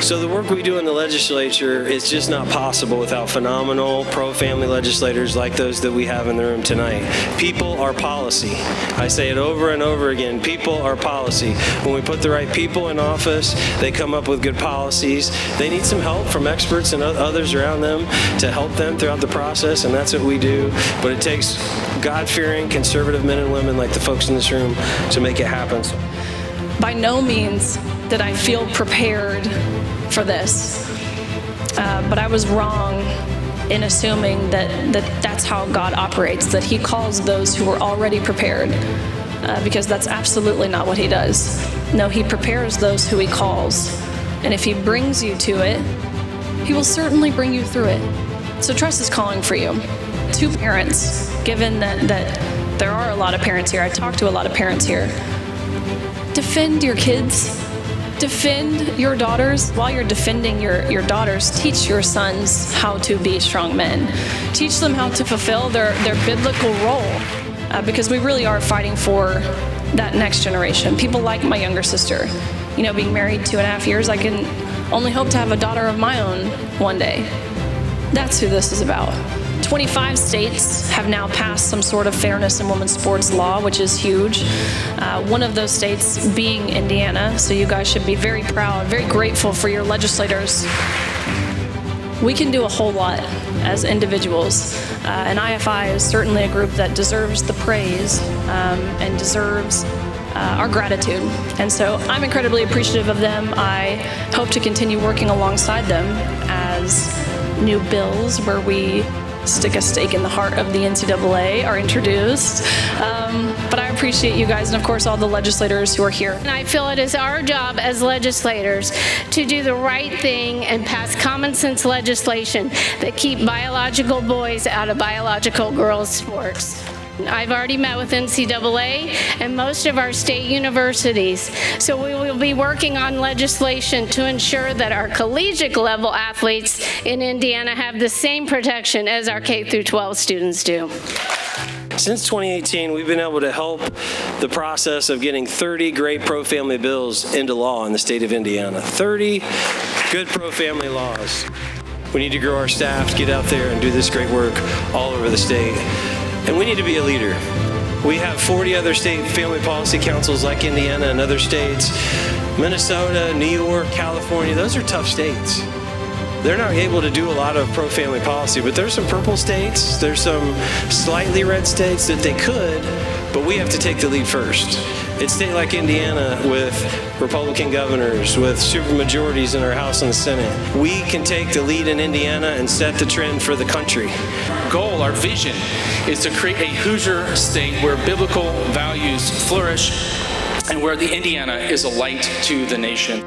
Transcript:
So the work we do in the legislature is just not possible without phenomenal pro-family legislators like those that we have in the room tonight. People are policy. I say it over and over again, people are policy. When we put the right people in office, they come up with good policies. They need some help from experts and others around them to help them throughout the process, and that's what we do. But it takes God-fearing, conservative men and women like the folks in this room to make it happen. By no means did I feel prepared for this, but I was wrong in assuming that's how God operates, that He calls those who are already prepared, because that's absolutely not what He does. No, He prepares those who He calls, and if He brings you to it, He will certainly bring you through it. So trust His calling for you. To parents, given that there are a lot of parents here, I talk to a lot of parents here, defend your kids. Defend your daughters. While you're defending your daughters, teach your sons how to be strong men. Teach them how to fulfill their biblical role, because we really are fighting for that next generation. People like my younger sister. You know, being married 2.5 years, I can only hope to have a daughter of my own one day. That's who this is about. 25 states have now passed some sort of fairness in women's sports law, which is huge. One of those states being Indiana, so you guys should be very proud, very grateful for your legislators. We can do a whole lot as individuals, and IFI is certainly a group that deserves the praise and deserves our gratitude. And so I'm incredibly appreciative of them. I hope to continue working alongside them as new bills where we stick a stake in the heart of the NCAA are introduced. But I appreciate you guys and, of course, all the legislators who are here. And I feel it is our job as legislators to do the right thing and pass common sense legislation that keep biological boys out of biological girls' sports. I've already met with NCAA and most of our state universities, so we will be working on legislation to ensure that our collegiate level athletes in Indiana have the same protection as our K through 12 students do. Since 2018, we've been able to help the process of getting 30 great pro-family bills into law in the state of Indiana. 30 good pro-family laws. We need to grow our staff, get out there and do this great work all over the state. And we need to be a leader. We have 40 other state family policy councils like Indiana and other states. Minnesota, New York, California, those are tough states. They're not able to do a lot of pro-family policy, but there's some purple states, there's some slightly red states that they could, but we have to take the lead first. It's a state like Indiana with Republican governors, with supermajorities in our House and the Senate. We can take the lead in Indiana and set the trend for the country. Goal, our vision, is to create a Hoosier state where biblical values flourish and where the Indiana is a light to the nation.